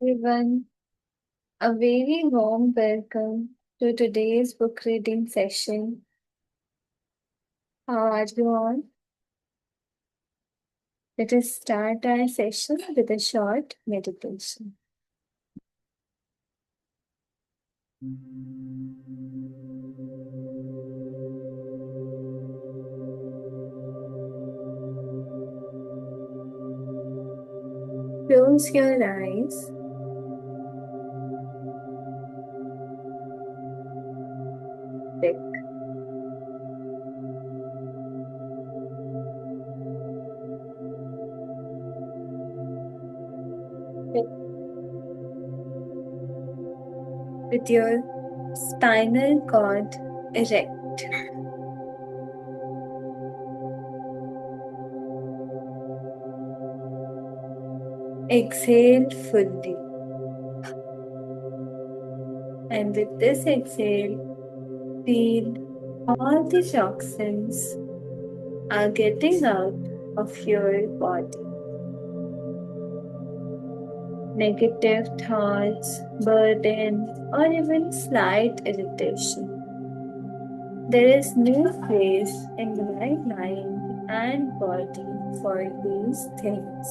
everyone. A very warm welcome to today's book reading session. How are you all? Let us start our session with a short meditation. Close your eyes. Pick. Pick. With your spinal cord erect. Exhale fully. And with this exhale, feel all the toxins are getting out of your body. Negative thoughts, burden, or even slight irritation. There is no place in my mind and body for these things.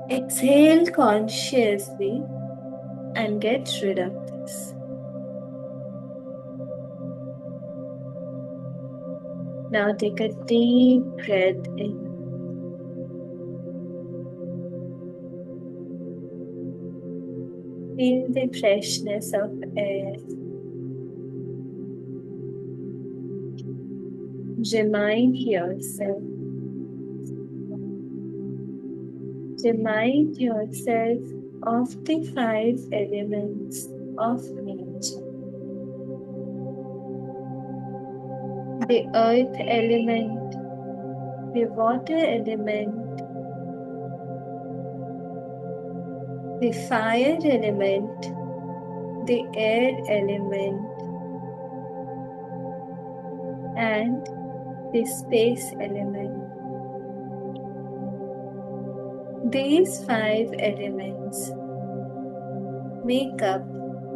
Exhale consciously and get rid of this. Now take a deep breath in. Feel the freshness of air. Remind yourself of the 5 elements of nature. The earth element, the water element, the fire element, the air element, and the space element. These 5 elements make up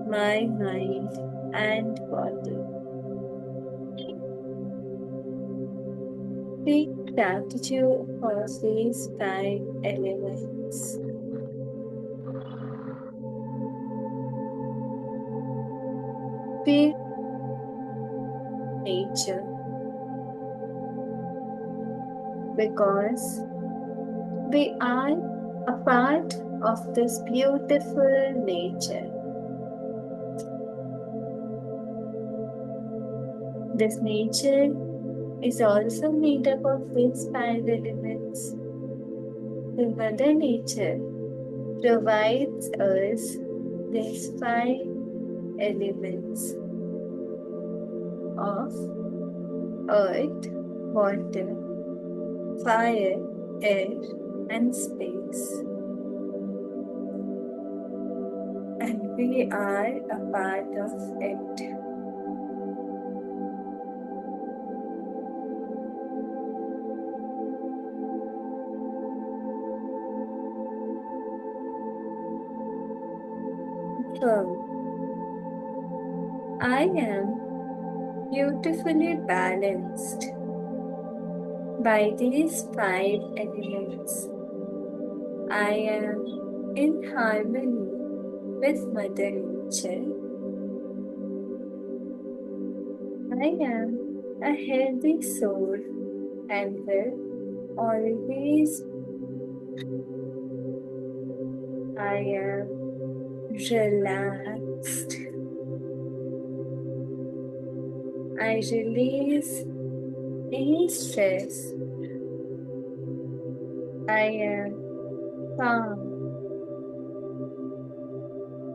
my mind and body. Take gratitude for these 5 elements. Feel nature because we are a part of this beautiful nature. This nature is also made up of these 5 elements. The Mother Nature provides us these 5 elements of earth, water, fire, air, and space. And we are a part of it. So, I am beautifully balanced by these 5 elements. I am in harmony with Mother Nature. I am a healthy soul and will always. I am relaxed. I release any stress. I am calm.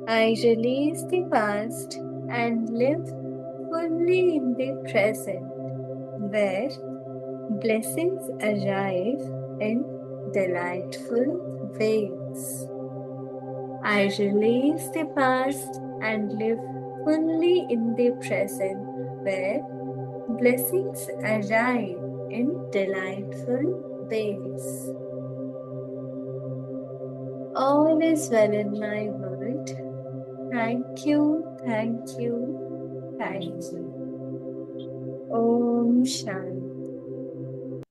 I release the past and live fully in the present, where blessings arrive in delightful ways. I release the past and live fully in the present, where blessings arrive in delightful ways. All is well in my world. Thank you, thank you, thank you. Om Shanti.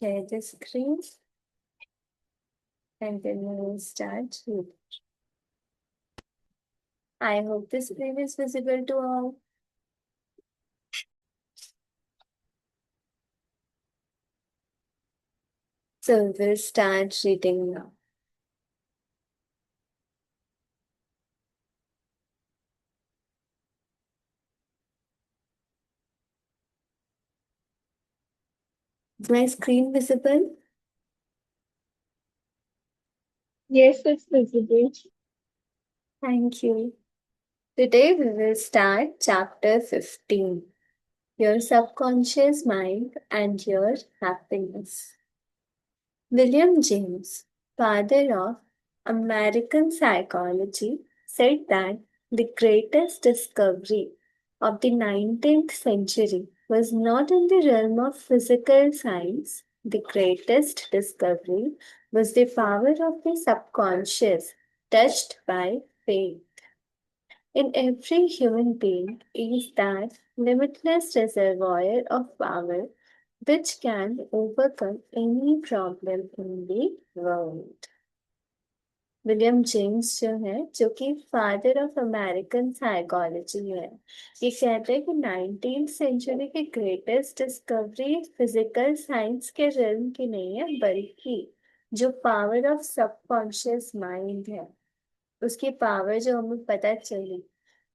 Share the screen and then we will start. I hope the screen is visible to all. So we'll start reading now. Is my screen visible? Yes, it's visible. Thank you. Today we will start chapter 15, Your Subconscious Mind and Your Happiness. William James, father of American psychology, said that the greatest discovery of the 19th century was not in the realm of physical science. The greatest discovery was the power of the subconscious, touched by faith. In every human being is that limitless reservoir of power which can overcome any problem in the world. William James जो है जो कि father of American psychology है, ये कहते हैं कि 19th century की ग्रेटेस्ट डिस्कवरी फिजिकल साइंस के रिल्म की नहीं है, बल्कि जो पावर ऑफ सबकॉन्शियस माइंड है उसकी पावर जो हमें पता चली,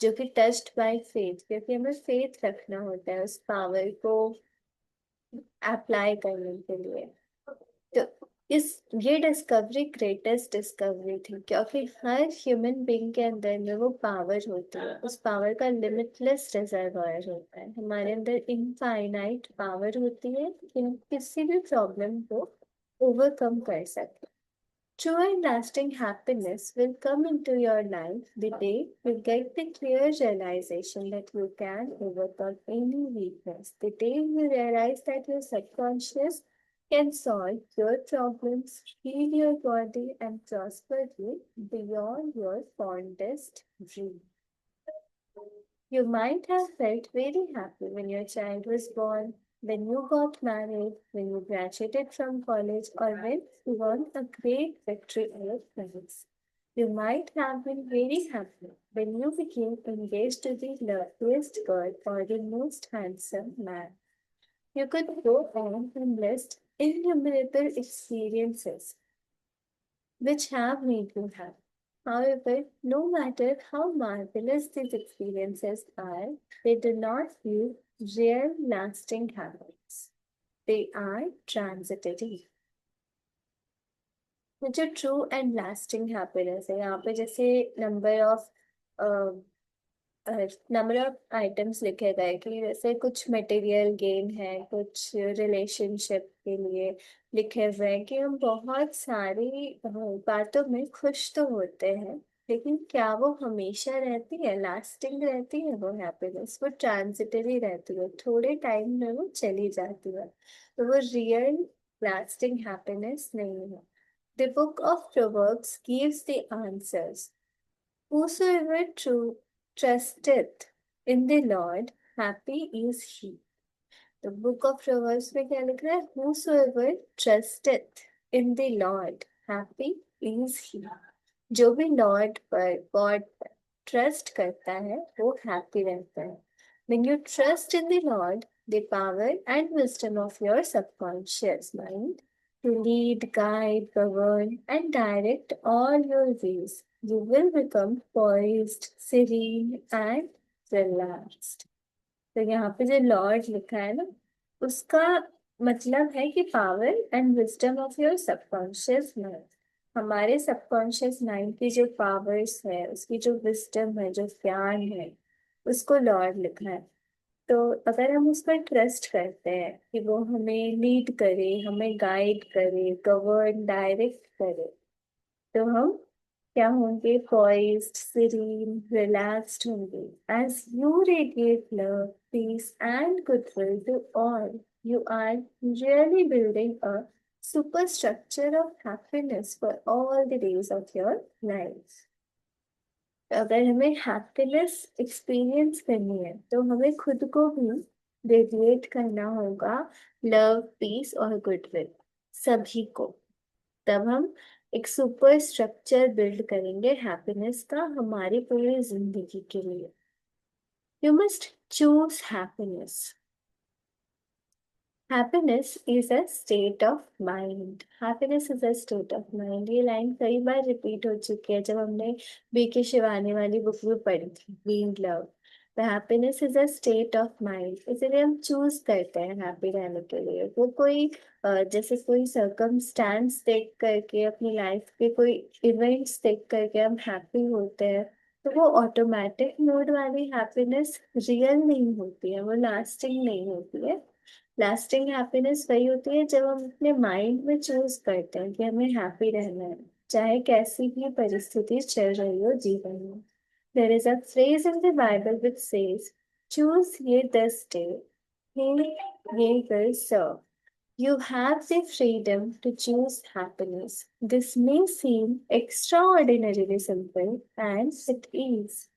जो कि टच्ड बाय फेथ, क्योंकि हमें फेथ रखना होता है उस पावर को अप्लाई करने के लिए। तो इस ये डिस्कवरी ग्रेटेस्ट डिस्कवरी थी, क्योंकि हर ह्यूमन बीइंग के अंदर में वो पावर होती है, उस पावर का लिमिटलेस रिजर्वायर होता है, हमारे अंदर इनफाइनाइट पावर होती है कि हम किसी भी प्रॉब्लम को ओवरकम कर सकें। True and lasting happiness will come into your life the day you get the clear realization that you can overcome any weakness. The day you realize that your subconscious can solve your problems, heal your body, and prosper you beyond your fondest dream. You might have felt very happy when your child was born, when you got married, when you graduated from college, or when you won a great victory over friends. You might have been very happy when you became engaged to the loveliest girl or the most handsome man. You could go on and list innumerable experiences which have made you happy. However, no matter how marvelous these experiences are, they do not give real lasting happiness. They are transitory. तो जो true and lasting happiness है, यहाँ पे जैसे number of number of items लिखे गए कि जैसे कुछ मटेरियल गेन है, कुछ रिलेशनशिप के लिए लिखे हुए हैं कि हम बहुत सारी बातों में खुश तो होते हैं, लेकिन क्या वो हमेशा रहती है, लास्टिंग रहती है वो हैप्पीनेस? वो ट्रांजिटरी रहती है, थोड़े टाइम में वो चली जाती है, तो वो रियल लास्टिंग हैप्पीनेस नहीं है। The book of Proverbs gives the answers. Whosoever trusteth in the Lord, happy is he. The book of Proverbs में क्या लिख रहा है? Whosoever trusteth in the Lord, happy is he. जो भी लॉर्ड पर, गॉड पर ट्रस्ट करता है वो हैप्पी रहता है। When you trust in the Lord, the power and wisdom of your subconscious mind to lead, guide, govern, and direct all your ways, you will become poised, serene, and relaxed. तो यहाँ पे जो Lord लिखा है ना, उसका मतलब है कि power and wisdom of your subconscious mind. हमारे सबकॉन्शियस माइंड की जो पावर्स है, उसकी जो विजडम है, जो ज्ञान है, उसको लॉर्ड लिखा है। तो अगर हम उस पर ट्रस्ट करते हैं कि वो हमें लीड करे, हमें गाइड करे, गवर्न, डायरेक्ट करे, तो हम क्या होंगे? Poised, serene, relaxed होंगे. As you radiate love, peace, and goodwill to all, you are really building a superstructure of happiness for all the days of your life. अगर हमें हैप्पीनेस एक्सपीरियंस करनी है तो हमें खुद को भी रेडिएट करना होगा लव, पीस और गुडविल, सभी को. तब हम एक सुपर स्ट्रक्चर बिल्ड करेंगे हैप्पीनेस का हमारी पूरी जिंदगी के लिए. You must choose happiness. Happiness is a state of mind. Happiness is a state of mind. ये लाइन कई बार रिपीट हो चुकी है जब हमने B.K. शिवानी वाली बुक भी पढ़ी थी, Being Love. The happiness is a state of mind. इसलिए हम चूज करते हैं हैप्पी रहने के लिए. वो कोई जैसे कोई सर्कमस्टांस देख करके अपनी लाइफ के कोई इवेंट्स देख करके हम हैप्पी होते हैं तो वो ऑटोमेटिक मोड वाली हैप्पीनेस रियल नहीं होती है, वो लास्टिंग नहीं होती है. लास्टिंग हैप्पीनेस वही होती है जब हम अपने माइंड में चूज करते हैं कि हमें हैप्पी रहना है, चाहे कैसी भी परिस्थिति चल रही हो जीवन में. There is a phrase in the Bible which says, choose ye this day whom ye will serve. You have the freedom to choose happiness. This may seem extraordinarily simple, and it is.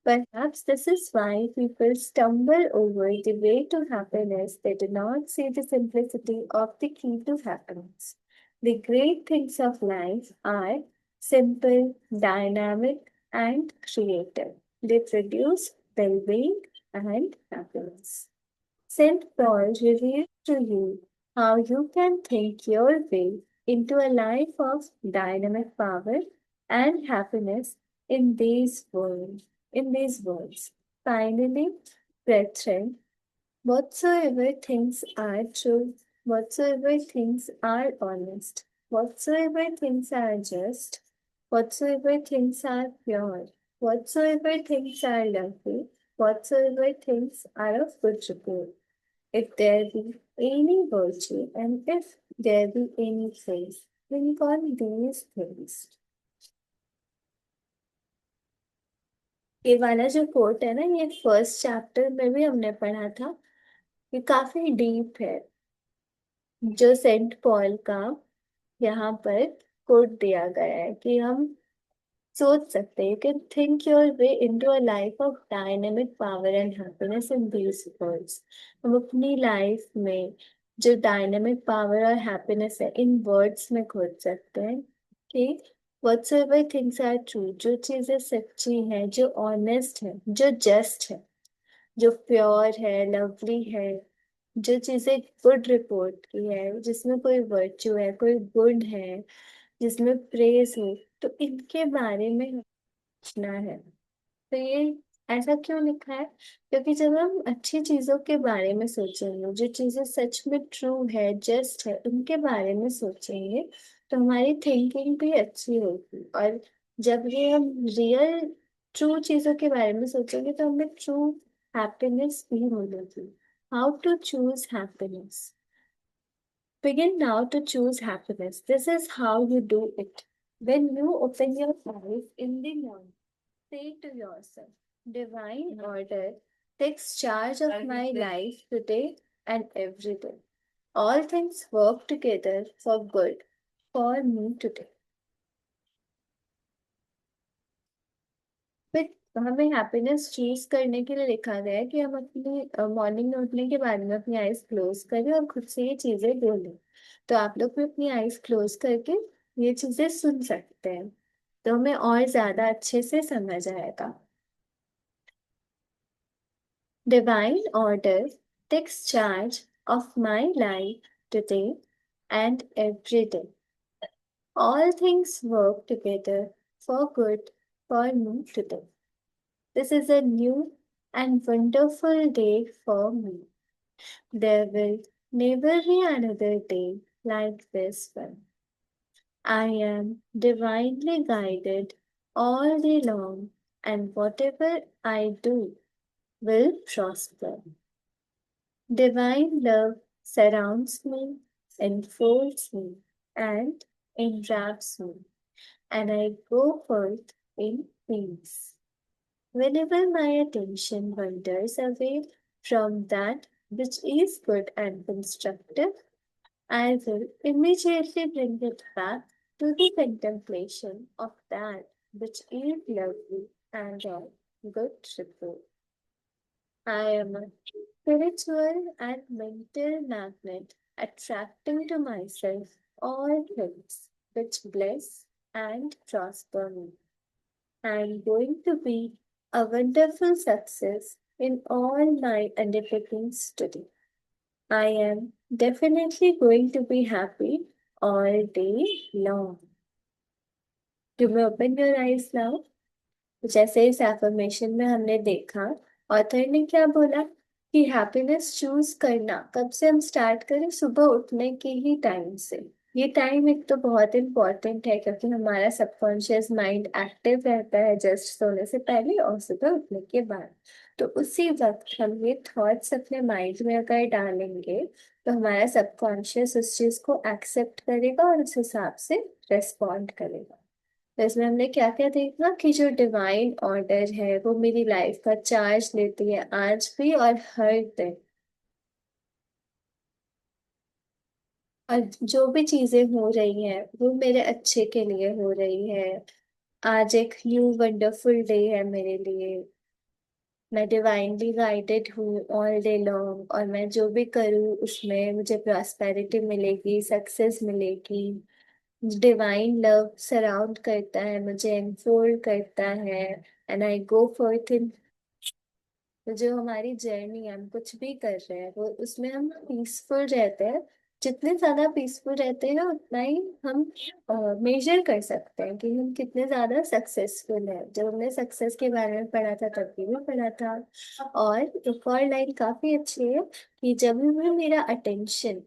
Perhaps this is why people stumble over the way to happiness. They do not see the simplicity of the key to happiness. The great things of life are simple, dynamic, and creative. They produce well being and happiness. St. Paul reveals to you how you can think your way into a life of dynamic power and happiness in these words. Finally, brethren, whatsoever things are true, whatsoever things are honest, whatsoever things are just, whatsoever things are pure, whatsoever things are lovely, whatsoever things are of good report, if there be any virtue, and if there be any praise, think on these things. ये वाला जो coat है ना, ये first chapter में भी हमने पढ़ा था. ये काफी डीप है जो सेंट पॉल का यहाँ पर कोट दिया गया है कि हम सोच सकते हैं. You can think your way into a life of dynamic power and happiness in these words. हम अपनी लाइफ में जो डायनेमिक पावर और हैप्पीनेस है इन वर्ड्स में खोज सकते हैं कि whatsoever things are true, जो चीजें सच्ची हैं, जो ऑनेस्ट है, जो जस्ट है, जो प्योर है, लवली है, जो चीजें गुड रिपोर्ट की है, जिसमें कोई वर्च्यू है, कोई गुड है, जिसमें प्रेज हो, तो इनके बारे में सोचना है. तो ये ऐसा क्यों लिखा है? क्योंकि जब हम अच्छी चीजों के बारे में सोचेंगे, जो चीजें सच में ट्रू है, जस्ट है, उनके बारे में सोचेंगे तो हमारी थिंकिंग भी अच्छी होगी. और जब ये हम रियल ट्रू चीजों के बारे में सोचेंगे तो हमें ट्रू हैप्पीनेस भी मिलेगी. How to choose happiness? Begin now to choose happiness. This is how you do it. When you open your eyes in the morning, say to yourself, Divine Order takes charge of my life today and every day. All things work together for good for me today. फिर हमें happiness choose करने के लिए लिखा गया है कि हम अपनी मॉर्निंग में उठने के बाद में अपनी आईज क्लोज करें और खुद से ये चीजें बोलें. तो आप लोग भी अपनी आईज क्लोज करके ये चीजें सुन सकते हैं तो हमें और ज्यादा अच्छे से समझ आएगा. Divine order takes charge of my life today and every day. All things work together for good for me today. This is a new and wonderful day for me. There will never be another day like this one. I am divinely guided all day long, and whatever I do will prosper. Divine love surrounds me, enfolds me, and enwraps me. and I go forth in peace. Whenever my attention wanders away from that which is good and constructive, I will immediately bring it back to the contemplation of that which is lovely and of good report. I am a spiritual and mental magnet, attracting to myself all things which bless and prosper me. I am going to be a wonderful success in all my undertakings today. I am definitely going to be happy all day long. You may open your eyes now. जैसे इस affirmation में हमने देखा, author ने क्या बोला कि happiness choose करना कब से हम स्टार्ट करें, सुबह उठने के ही टाइम से। ये टाइम एक तो बहुत इंपॉर्टेंट है क्योंकि हमारा सबकॉन्शियस माइंड एक्टिव रहता है जस्ट सोने से पहले और सुबह उठने के बाद। तो उसी वक्त हम ये थॉट्स अपने माइंड में अगर डालेंगे तो हमारा सबकॉन्शियस उस चीज को एक्सेप्ट करेगा और उस हिसाब से रेस्पॉन्ड करेगा। तो इसमें हमने क्या क्या देखा कि जो डिवाइन ऑर्डर है वो मेरी लाइफ का चार्ज लेती है आज भी और हर दिन। और जो भी चीजें हो रही हैं वो मेरे अच्छे के लिए हो रही है। आज एक न्यू वंडरफुल डे है मेरे लिए। मैं डिवाइनली गाइडेड हूँ ऑल डे लॉन्ग और मैं जो भी करूँ उसमें मुझे प्रॉस्पेरिटी मिलेगी, सक्सेस मिलेगी। डिवाइन लव सराउंड करता है मुझे, एनफोल्ड करता है। And I go for in. तो जो हमारी जर्नी है, हम कुछ भी कर रहे हैं वो उसमें हम पीसफुल रहते हैं। जितने ज्यादा पीसफुल रहते हैं उतना ही हम मेजर कर सकते हैं कि हम कितने ज्यादा सक्सेसफुल हैं। जब हमने सक्सेस के बारे में पढ़ा था तब भी पढ़ा था। और एक और लाइन काफी अच्छी है कि जब भी मेरा अटेंशन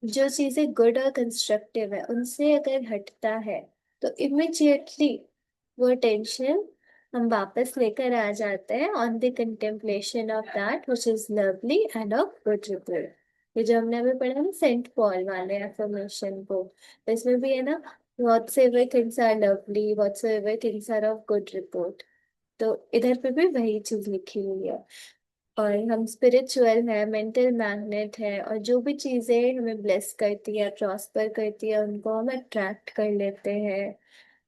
जो चीजें गुड और कंस्ट्रक्टिव है उनसे अगर हटता है तो इमिजिएटली वो टेंशन हम वापस लेकर आ जाते हैं on the contemplation of that which is lovely end of good report. ये जो हमने अभी पढ़ा ना सेंट पॉल वाले एफर्मेशन को, तो इसमें भी है ना, whatsoever things are lovely, whatsoever things are of good report। तो इधर पे भी वही चीज लिखी हुई है। और हम स्पिरिचुअल है, मेंटल मैग्नेट है, और जो भी चीजें हमें ब्लेस करती है, प्रॉस्पर करती है, उनको हम अट्रैक्ट कर लेते हैं।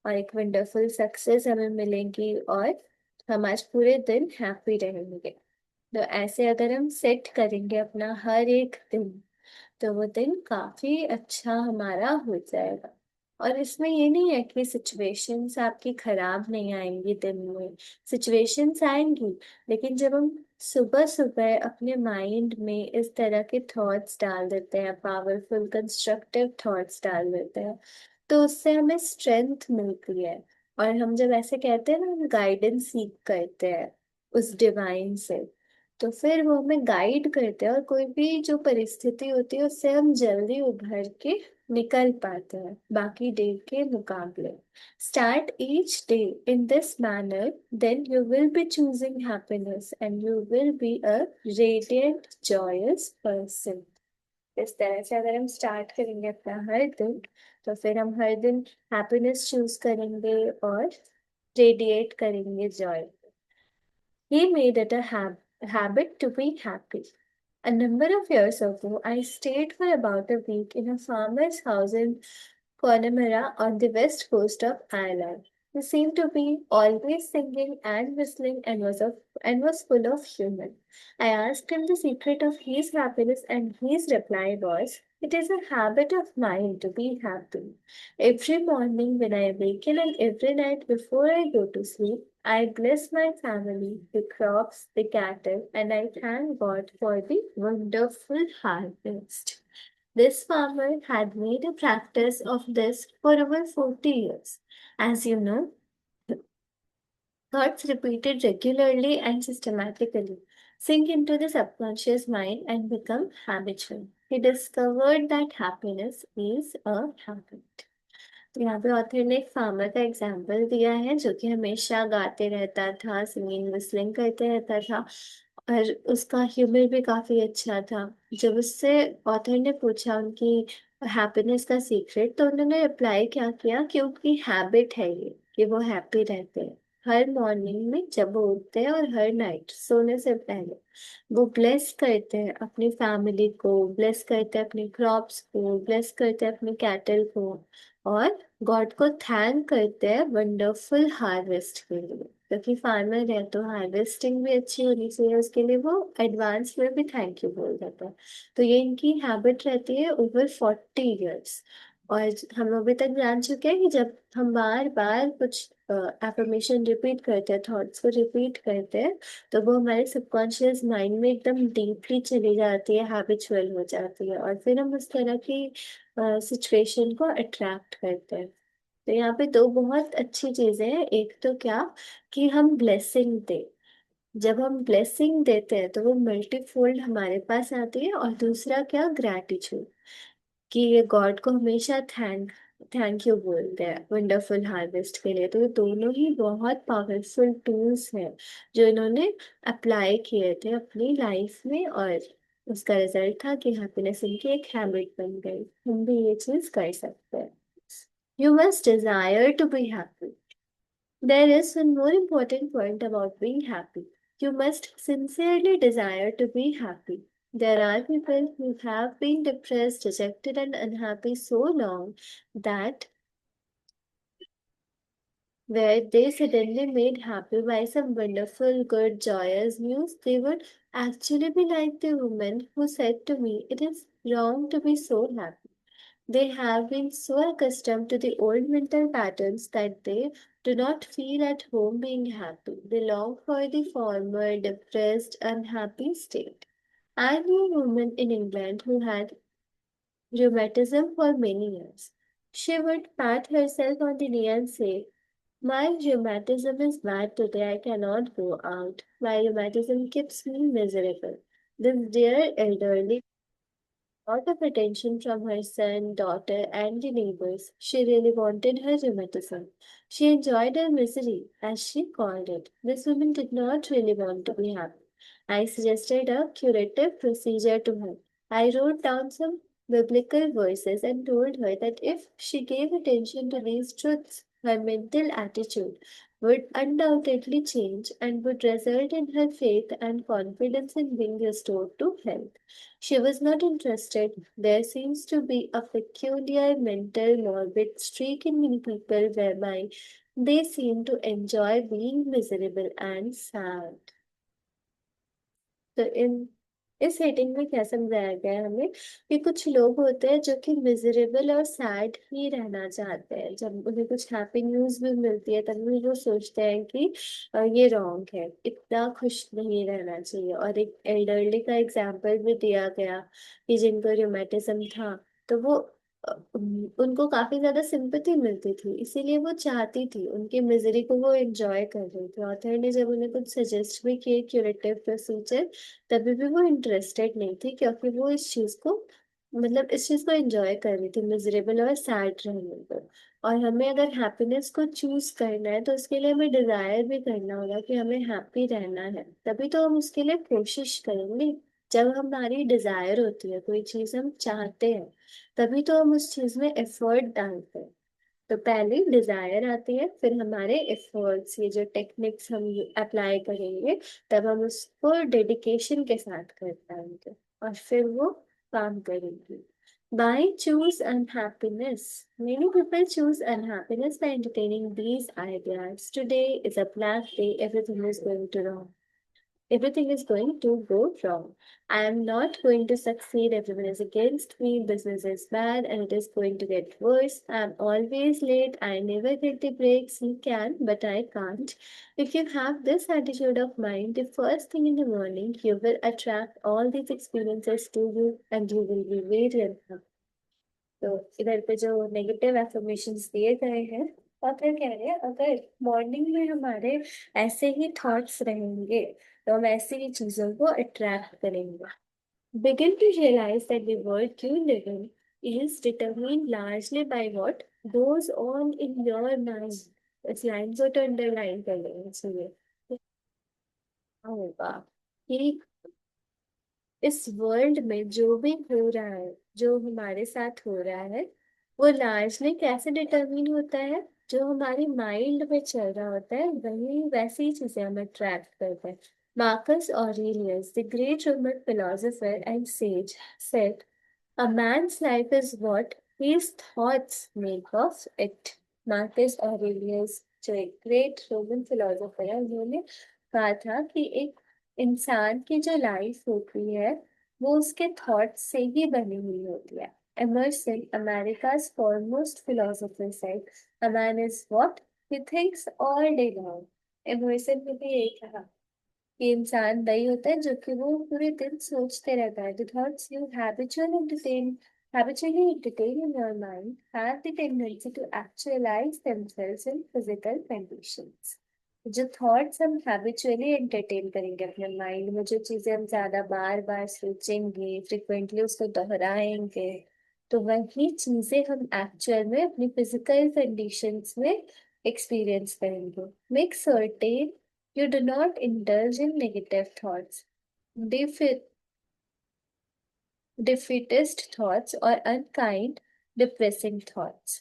और एक वंडरफुल सक्सेस हमें मिलेगी और हम आज पूरे दिन हैप्पी रहेंगे। तो ऐसे अगर हम सेट करेंगे अपना हर एक दिन तो वो दिन काफी अच्छा हमारा हो जाएगा। और इसमें ये नहीं है कि सिचुएशंस आपकी खराब नहीं आएंगी दिन में। सिचुएशंस आएंगी, लेकिन जब हम सुबह सुबह अपने माइंड में इस तरह के थॉट्स डाल देते हैं, पावरफुल कंस्ट्रक्टिव थॉट्स डाल देते हैं, तो उससे हमें स्ट्रेंथ मिलती है। और हम जब ऐसे कहते हैं ना, हम गाइडेंस सीख करते हैं उस डिवाइन से, तो फिर वो हमें गाइड करते हैं और कोई भी जो परिस्थिति होती है उससे हम जल्दी उभर के निकल पाते हैं बाकी डे के मुकाबले। Start each day in this manner, then you will be choosing happiness and you will be a radiant joyous person. इस तरह से अगर हम स्टार्ट करेंगे अपना हर दिन तो फिर हम हर दिन हैप्पीनेस चूज करेंगे और रेडिएट करेंगे Joy. He made it a habit to be happy. A number of years ago, I stayed for about a week in a farmer's house in Connemara on the west coast of Ireland. He seemed to be always singing and whistling and was full of humor. I asked him the secret of his happiness, and his reply was, "It is a habit of mine to be happy. Every morning when I awaken and every night before I go to sleep, I bless my family, the crops, the cattle, and I thank God for the wonderful harvest." This farmer had made a practice of this for over 40 years. As you know, thoughts repeated regularly and systematically sink into the subconscious mind and become habitual. He discovered that happiness is a habit. तो यहाँ पे author ने एक farmer का example दिया है जो कि हमेशा गाते रहता था, सिंगिंग विस्लिंग करते रहता था, और उसका ह्यूमर भी काफी अच्छा था। जब उससे ऑथर ने पूछा उनकी हैप्पीनेस का सीक्रेट, तो उन्होंने अप्लाई क्या किया कि उनकी हैबिट है ये कि वो हैप्पी रहते हैं। हर मॉर्निंग में जब वो उठते हैं और हर नाइट सोने से पहले वो ब्लेस करते हैं अपनी फैमिली को, ब्लेस करते हैं अपने क्रॉप्स को, ब्लेस करते हैं अपने कैटल को, और गॉड को थैंक करते हैं वंडरफुल हार्वेस्ट के लिए, क्योंकि फार्मर है तो हार्वेस्टिंग भी अच्छी होनी चाहिए, उसके लिए वो एडवांस में भी थैंक यू बोल देता है। तो ये इनकी हैबिट रहती है ओवर 40 इयर्स। और हम अभी तक जान चुके हैं कि जब हम बार बार कुछ एफर्मेशन रिपीट करते हैं, थॉट्स को रिपीट करते हैं, तो वो हमारे सबकॉन्शियस माइंड में एकदम डीपली चली जाती है, हैबिचुअल हो जाती है, और फिर हम उस तरह की सिचुएशन को अट्रैक्ट करते हैं। तो यहाँ पे दो बहुत अच्छी चीजें हैं। एक तो क्या, कि हम ब्लेसिंग दे, जब हम ब्लेसिंग देते हैं तो वो मल्टीफोल्ड हमारे पास आती है। और दूसरा क्या, ग्रैटिट्यूड, कि ये गॉड को हमेशा थैंक यू बोलते हैं वंडरफुल हार्वेस्ट के लिए। तो ये दोनों ही बहुत पावरफुल टूल्स हैं जो इन्होंने अप्लाई किए थे अपनी लाइफ में, और उसका रिजल्ट था कि हैप्पीनेस इनकी एक हैबिट बन गई। हम भी ये चीज कर सकते हैं। You must desire to be happy. There is one more important point about being happy. You must sincerely desire to be happy. There are people who have been depressed, rejected, and unhappy so long that where they suddenly made happy by some wonderful, good, joyous news, they would actually be like the woman who said to me, "It is wrong to be so happy." They have been so accustomed to the old mental patterns that they do not feel at home being happy. They long for the former, depressed, unhappy state. I knew a woman in England who had rheumatism for many years. She would pat herself on the knee and say, "My rheumatism is bad today, I cannot go out. My rheumatism keeps me miserable." This dear elderly lot of attention from her son, daughter, and the neighbors. She really wanted her rheumatism. She enjoyed her misery, as she called it. This woman did not really want to be happy. I suggested a curative procedure to her. I wrote down some biblical verses and told her that if she gave attention to these truths, her mental attitude would undoubtedly change and would result in her faith and confidence in being restored to health. She was not interested. There seems to be a peculiar mental morbid streak in many people whereby they seem to enjoy being miserable and sad. तो इन इस heading में क्या समझाया गया है हमें, कि कुछ लोग होते हैं जो कि मिजरेबल और सैड ही रहना चाहते हैं। जब उन्हें कुछ हैप्पी न्यूज भी मिलती है तब भी वो सोचते हैं कि ये रॉन्ग है, इतना खुश नहीं रहना चाहिए। और एक एल्डरली का एग्जाम्पल भी दिया गया कि जिनको रोमेटिज्म था, तो वो उनको काफी ज्यादा सिंपैथी मिलती थी, इसीलिए वो चाहती थी, उनकी मिजरी को वो एंजॉय कर रही थी। ऑथर ने जब उन्हें कुछ सजेस्ट भी किए क्यूरेटिव प्रोसीजर, तभी भी वो इंटरेस्टेड नहीं थी, क्योंकि वो इस चीज को, मतलब इस चीज को एंजॉय कर रही थी, मिजरेबल और सैड रहने को। और हमें अगर हैप्पीनेस को चूज करना है तो उसके लिए हमें डिजायर भी करना होगा कि हमें हैप्पी रहना है, तभी तो हम उसके लिए कोशिश करेंगे। जब हमारी डिजायर होती है, कोई चीज हम चाहते हैं, तभी तो हम उस चीज में एफर्ट डालते हैं। तो पहले डिजायर आती है, फिर हमारे एफर्ट्स, ये जो टेक्निक्स हम अप्लाई करेंगे, तब हम उसको डेडिकेशन के साथ कर पाएंगे और फिर वो काम करेंगे। Why choose unhappiness? Many people choose unhappiness by entertaining these ideas. Today is a black day, everything is going to wrong. Everything is going to go wrong. I am not going to succeed. Everyone is against me. Business is bad and it is going to get worse. I'm always late. I never get the breaks. You can, but I can't. If you have this attitude of mind, the first thing in the morning, you will attract all these experiences to you and you will be very unhappy. तो इधर पे जो negative affirmations दिए गए हैं, और फिर कह रहे हैं अगर मॉर्निंग में हमारे ऐसे ही थॉट्स रहेंगे तो हम ऐसी ही चीजों को अट्रैक्ट करेंगे। Begin to realize that the world you live in is determined largely by what goes on in your mind. इस लाइन को तो अंडरलाइन कर लेना चाहिए। क्या होगा कि इस वर्ल्ड में जो भी हो रहा है, जो हमारे साथ हो रहा है, वो लार्जली कैसे डिटरमिन होता है? जो हमारे माइंड में चल रहा होता है वही वैसी ही चीजें हमें अट्रैक्ट करते हैं। Marcus Aurelius, the great Roman philosopher and says, said, "A man's life is what his thoughts make of it." Marcus Aurelius, जो एक ग्रेट रोमन फिलोसोफर है, उन्होंने कहा था कि एक इंसान की जो लाइफ होती है वो उसके थॉट्स से ही बनी हुई होती है। Emerson, America's foremost philosopher, said, "A man is what he thinks all day long." Emerson ने भी यही कहा कि इंसान वही होता है जो कि वो पूरे दिन सोचते रहता है। The thoughts you habitually entertain in your mind have the tendency to actualize themselves in physical conditions. जो थॉट्स हम हैबिचुअली एंटरटेन करेंगे अपने माइंड में, जो चीजें हम ज्यादा बार बार सोचेंगे, फ्रिक्वेंटली उसको दोहराएंगे, तो वही चीजें हम एक्चुअल में अपनी फिजिकल कंडीशंस में एक्सपीरियंस करेंगे। Make certain you do not indulge in negative thoughts, defeat, defeatist thoughts, or unkind, depressing thoughts.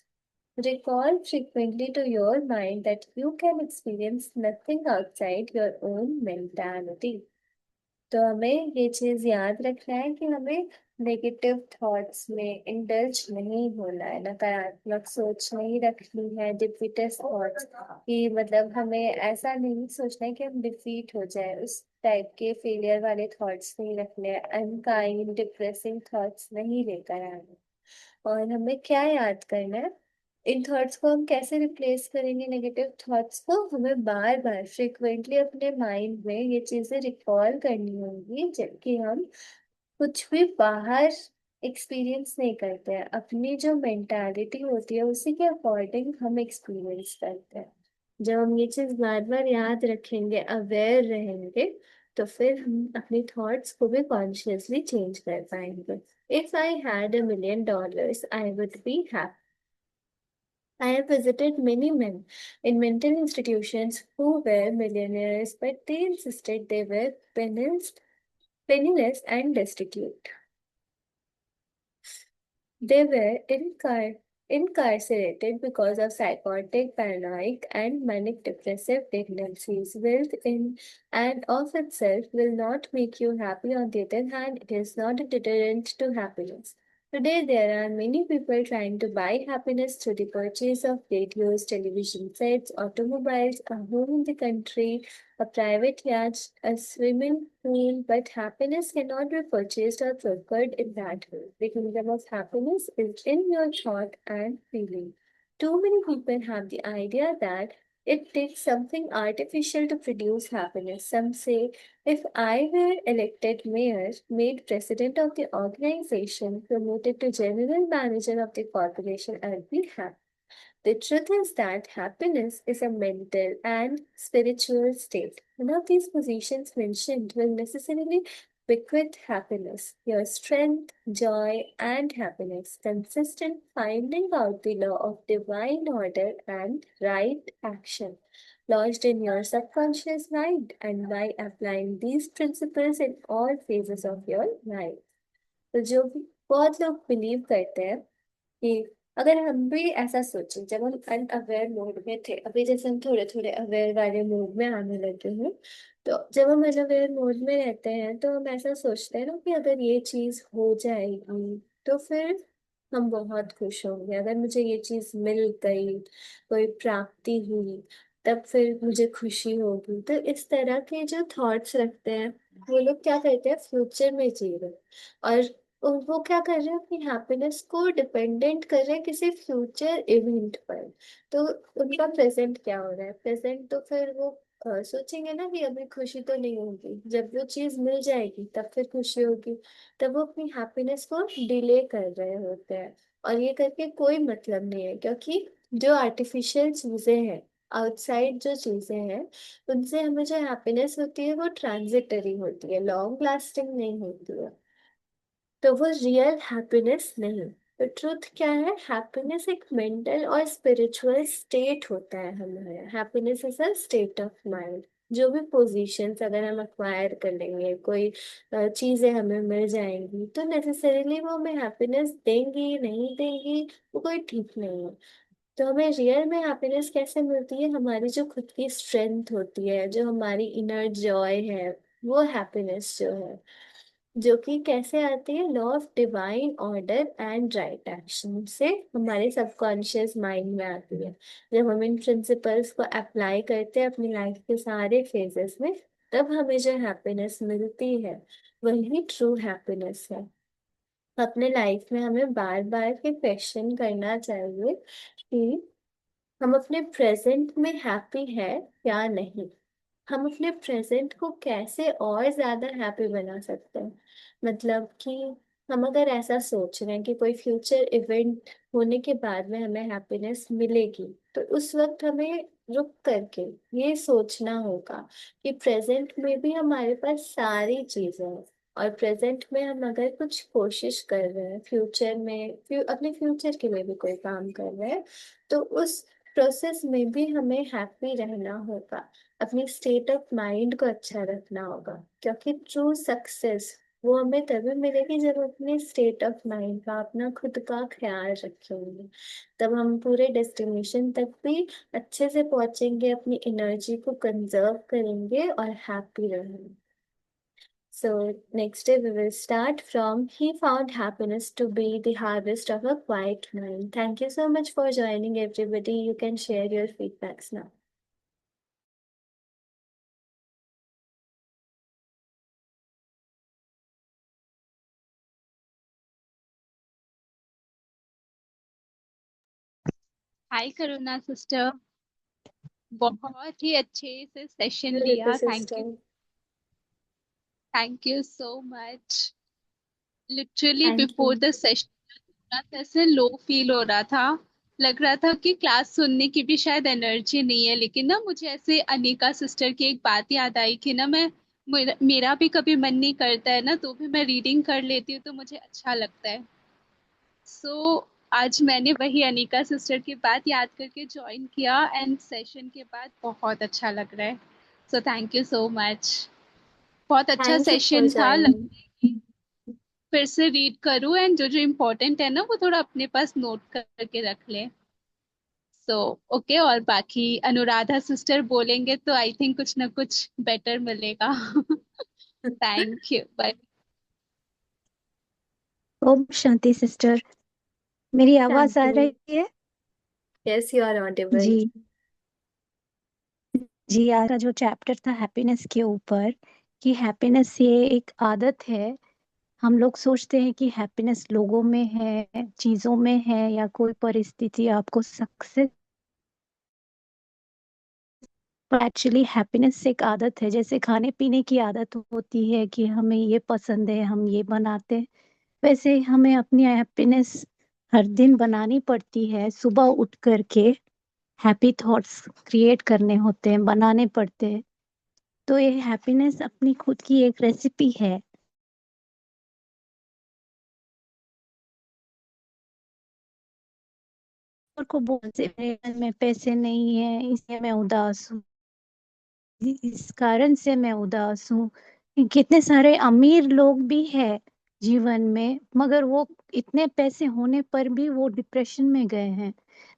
Recall frequently to your mind that you can experience nothing outside your own mentality. तो हमें ये चीज याद रखना है कि हमें नेगेटिव थॉट्स में इंडल्ज नहीं होना है, नकारात्मक सोच नहीं रखनी है, डिफीटेड थॉट्स कि मतलब हमें ऐसा नहीं सोचना है कि हम डिफीट हो जाए, उस टाइप के फेलियर वाले थॉट्स नहीं रखने हैं, अनकाइंड डिप्रेसिंग थॉट्स नहीं लेकर आने। और हमें क्या याद करना है? इन थॉट्स को हम कैसे रिप्लेस करेंगे? नेगेटिव थॉट्स को हमें बार बार फ्रिक्वेंटली अपने माइंड में ये चीजें रिकॉल करनी होंगी, जबकि हम कुछ भी बाहर एक्सपीरियंस नहीं करते हैं, अपनी जो मेंटालिटी होती है उसी के अकॉर्डिंग हम एक्सपीरियंस करते हैं। जब हम ये चीज बार बार याद रखेंगे, अवेयर रहेंगे, तो फिर हम अपनी थॉट्स को भी कॉन्शियसली चेंज कर पाएंगे। If I had $1 million, I would be happy. I have visited many men in mental institutions who were millionaires, but they insisted they were penniless and destitute. They were incarcerated because of psychotic, paranoid, and manic depressive tendencies. Wealth in and of itself will not make you happy. On the other hand, it is not a deterrent to happiness. Today, there are many people trying to buy happiness through the purchase of radios, television sets, automobiles, a home in the country, a private yacht, a swimming pool, but happiness cannot be purchased or procured in that way. The kingdom of happiness is in your thought and feeling. Too many people have the idea that it takes something artificial to produce happiness. Some say, if I were elected mayor, made president of the organization, promoted to general manager of the corporation, I'd be happy. The truth is that happiness is a mental and spiritual state. None of these positions mentioned will necessarily bequeath happiness. Your strength, joy, and happiness consist in finding out the law of divine order and right action lodged in your subconscious mind, and by applying these principles in all phases of your life. तो जो भी बहुत लोग believe करते हैं कि अगर हम भी ऐसा सोचें, जब हम अनअवेयर मोड में थे, अभी जैसे हम थोड़े थोड़े अवेयर वाले मोड में आने लगे हैं, तो जब हम अनअवेयर मोड में रहते हैं तो हम ऐसा सोचते हैं ना कि अगर ये चीज हो जाएगी तो फिर हम बहुत खुश होंगे, अगर मुझे ये चीज मिल गई, कोई प्राप्ति हुई, तब फिर मुझे खुशी होगी। तो इस तरह के जो थॉट्स रखते हैं वो लोग क्या करते हैं, फ्यूचर में जी रहे हैं। और वो क्या कर रहे हैं, अपनी हैप्पीनेस को डिपेंडेंट कर रहे हैं किसी फ्यूचर इवेंट पर। तो उनका प्रेजेंट क्या हो रहा है? प्रेजेंट तो फिर वो सोचेंगे ना कि अभी खुशी तो नहीं होगी, जब वो चीज मिल जाएगी तब फिर खुशी होगी। तब वो अपनी हैप्पीनेस को डिले कर रहे होते हैं, और ये करके कोई मतलब नहीं है, क्योंकि जो आर्टिफिशियल चीजें हैं, आउटसाइड जो चीजें हैं, उनसे हमें जो हैप्पीनेस होती है वो ट्रांजिटरी होती है, लॉन्ग लास्टिंग नहीं होती है। तो वो रियल हैप्पीनेस नहीं। तो ट्रुथ क्या है? हैप्पीनेस एक मेंटल और स्पिरिचुअल स्टेट होता है हमारा। Happiness is a state of mind. जो भी पोजीशंस अगर हम अक्वायर कर लेंगे, कोई चीजें हमें मिल जाएंगी, तो नेसेसरीली वो हमें हैप्पीनेस देंगी नहीं देंगी, वो कोई ठीक नहीं है। तो हमें रियल में हैप्पीनेस कैसे मिलती है? हमारी जो खुद की स्ट्रेंथ होती है, जो हमारी इनर जॉय है, वो हैप्पीनेस जो है, जो कि कैसे आती है? Law of divine order and right action से हमारे सबकॉन्शियस माइंड में आती है। जब हम इन प्रिंसिपल्स को अप्लाई करते हैं अपनी लाइफ के सारे फेजेस में, तब हमें जो हैप्पीनेस मिलती है, वही ट्रू हैप्पीनेस है। अपने लाइफ में हमें बार बार ये क्वेश्चन करना चाहिए कि हम अपने प्रेजेंट में हैप्पी है या नहीं। हम अपने प्रेजेंट को कैसे और ज्यादा हैप्पी बना सकते हैं? मतलब कि हम अगर ऐसा सोच रहे हैं कि कोई फ्यूचर इवेंट होने के बाद में हमें हैप्पीनेस मिलेगी, तो उस वक्त हमें रुक करके ये सोचना होगा कि प्रेजेंट में भी हमारे पास सारी चीजें हैं, और प्रेजेंट में हम अगर कुछ कोशिश कर रहे हैं, फ्यूचर में अपने फ्यूचर के लिए भी कोई काम कर रहे हैं, तो उस प्रोसेस में भी हमें हैप्पी रहना होगा। अपनी स्टेट ऑफ माइंड को अच्छा रखना होगा, क्योंकि ट्रू सक्सेस वो हमें तभी मिलेगी जब हम अपने स्टेट ऑफ माइंड का, अपना खुद का ख्याल रखेंगे। तब हम पूरे डेस्टिनेशन तक भी अच्छे से पहुंचेंगे, अपनी एनर्जी को कंजर्व करेंगे और हैप्पी रहेंगे। So, next day we will start from he found happiness to be the harvest of a quiet mind. Thank you so much for joining, everybody. You can share your feedbacks now. Hi Karuna sister, बहुत ही अच्छे से session Hello, Ritu लिया। sister. Thank you so much. Literally Thank before you. The session थोड़ा सा ऐसे low feel हो रहा था। लग रहा था कि क्लास सुनने की भी शायद एनर्जी नहीं है, लेकिन ना मुझे ऐसे अनिका सिस्टर की एक बात याद आई कि ना मेरा भी कभी मन नहीं करता है ना, तो भी मैं रीडिंग कर लेती हूँ, तो मुझे अच्छा लगता है। आज मैंने वही अनीका सिस्टर की बात याद करके ज्वाइन किया, एंड सेशन के बाद बहुत अच्छा लग रहा है। So thank you so much. बहुत अच्छा Thank you for सेशन था। joining. फिर से रीड करूँ, एंड जो जो इम्पोर्टेंट है ना वो थोड़ा अपने पास नोट करके रख ले। सो ओके, और बाकी अनुराधा सिस्टर बोलेंगे तो आई थिंक कुछ ना कुछ बेटर मिलेगा। Thank you, bye. Om Shanti sister, मेरी आवाज Thank आ you. रही है? Yes, you are audible. जी जी, आज का जो चैप्टर था हैप्पीनेस के ऊपर, कि हैप्पीनेस ये एक आदत है। हम लोग सोचते हैं कि हैप्पीनेस लोगों में है, चीजों में है, या कोई परिस्थिति आपको सक्सेस, पर एक्चुअली हैप्पीनेस एक आदत है। जैसे खाने पीने की आदत होती है कि हमें ये पसंद है, हम ये बनाते हैं, वैसे ही हमें अपनी हैप्पीनेस हर दिन बनानी पड़ती है। सुबह उठ करके हैप्पी थॉट्स क्रिएट करने होते हैं, बनाने पड़ते हैं। तो ये हैप्पीनेस अपनी खुद की एक रेसिपी है। और को बोलते मेरे घर में पैसे नहीं है इसलिए मैं उदास हूँ, इस कारण से मैं उदास हूँ। कितने सारे अमीर लोग भी है जीवन में, मगर वो इतने पैसे होने पर भी वो डिप्रेशन में गए हैं।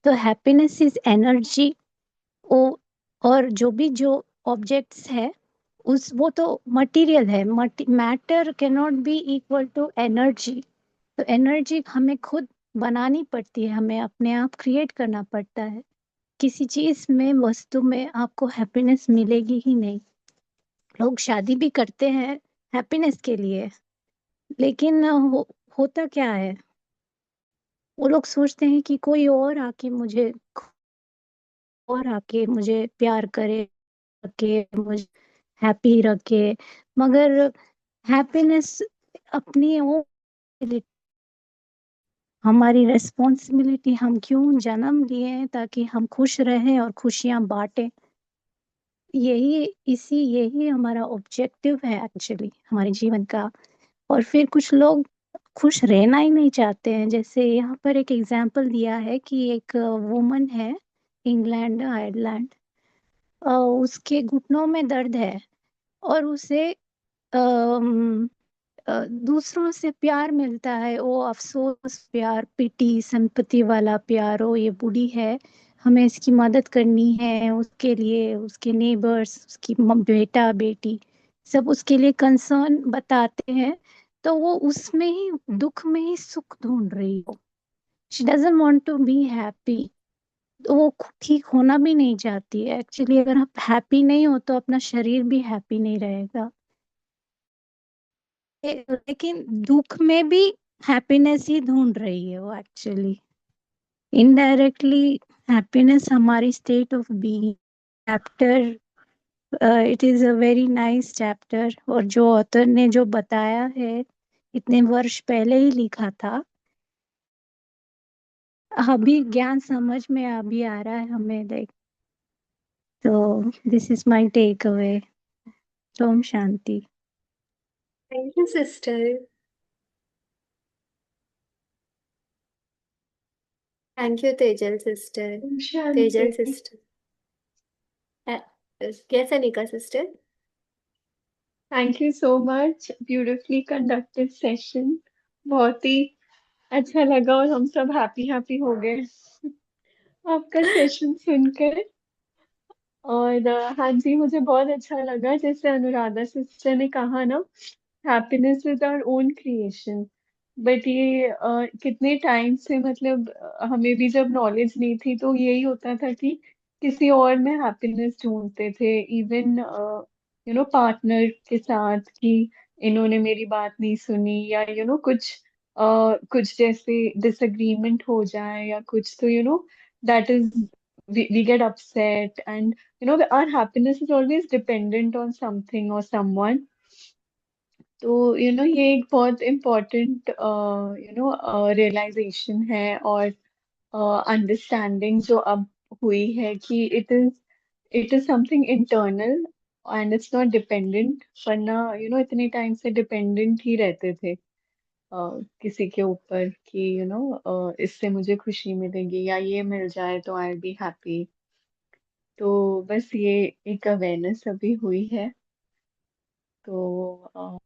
तो हैप्पीनेस इज एनर्जी। ओ, और जो ऑब्जेक्ट्स है, उस वो तो मटेरियल है। Matter can not be equal to energy. तो एनर्जी हमें खुद बनानी पड़ती है, हमें अपने आप क्रिएट करना पड़ता है। किसी चीज में, वस्तु में आपको हैप्पीनेस मिलेगी ही नहीं। लोग शादी भी करते हैं हैप्पीनेस के लिए, लेकिन होता क्या है, वो लोग सोचते हैं कि कोई और आके मुझे प्यार करे, रखे मुझे हैप्पी रखे। मगर हैप्पीनेस अपनी वो हमारी रेस्पॉन्सिबिलिटी, हम क्यों जन्म लिए हैं ताकि हम खुश रहें और खुशियां बांटें। यही हमारा ऑब्जेक्टिव है एक्चुअली हमारे जीवन का। और फिर कुछ लोग खुश रहना ही नहीं चाहते हैं। जैसे यहाँ पर एक एग्जाम्पल दिया है कि एक वुमन है, इंग्लैंड आयरलैंड, उसके घुटनों में दर्द है और उसे अम, दूसरों से प्यार मिलता है, वो अफसोस प्यार, पिटी, सिंपैथी वाला प्यार। वो ये बूढ़ी है, हमें इसकी मदद करनी है, उसके लिए उसके नेबर्स, उसकी बेटा बेटी सब उसके लिए कंसर्न बताते हैं। तो वो उसमें ही, दुख में ही सुख ढूंढ रही हो। She doesn't want to be happy. तो वो ठीक होना भी नहीं चाहती है एक्चुअली। अगर आप हैप्पी नहीं हो तो अपना शरीर भी हैप्पी नहीं रहेगा। लेकिन दुख में भी हैप्पीनेस ही ढूंढ रही है वो एक्चुअली। इनडायरेक्टली हैप्पीनेस हमारी state of being. Chapter, it is a very nice chapter. और जो ऑथर ने जो बताया है, इतने वर्ष पहले ही लिखा था, अभी ज्ञान समझ में अभी आ रहा है हमें, लाइक। तो this is my takeaway. Om Shanti. Thank you, sister. Thank you, Tejal sister. Om Tejal Shanti. sister. Yes, Anika sister. Thank you so much. Beautifully conducted session. बहुत ही अच्छा लगा और हम सब हैप्पी हैप्पी हो गए आपका सेशन सुनकर। और हाँ जी, मुझे बहुत अच्छा लगा जैसे अनुराधा सिस्टर ने कहा ना, happiness is our own creation. But ये कितने टाइम से मतलब हमें भी जब नॉलेज नहीं थी तो यही होता था कि किसी और में हैप्पीनेस ढूंढते थे। इवन पार्टनर के साथ कि इन्होंने मेरी बात नहीं सुनी, या कुछ कुछ जैसे डिसएग्रीमेंट हो जाए या कुछ, तो that is, we get upset, and our happiness is always dependent on something or someone. तो ये एक बहुत इम्पोर्टेंट रियलाइजेशन है और अंडरस्टैंडिंग जो अब हुई है कि it is something internal and it's not dependent. वरना इतने टाइम से डिपेंडेंट ही रहते थे किसी के ऊपर कि इससे मुझे खुशी मिलेगी या ये मिल जाए तो आई बी हैप्पी। तो बस ये एक अवेयरनेस अभी हुई है। तो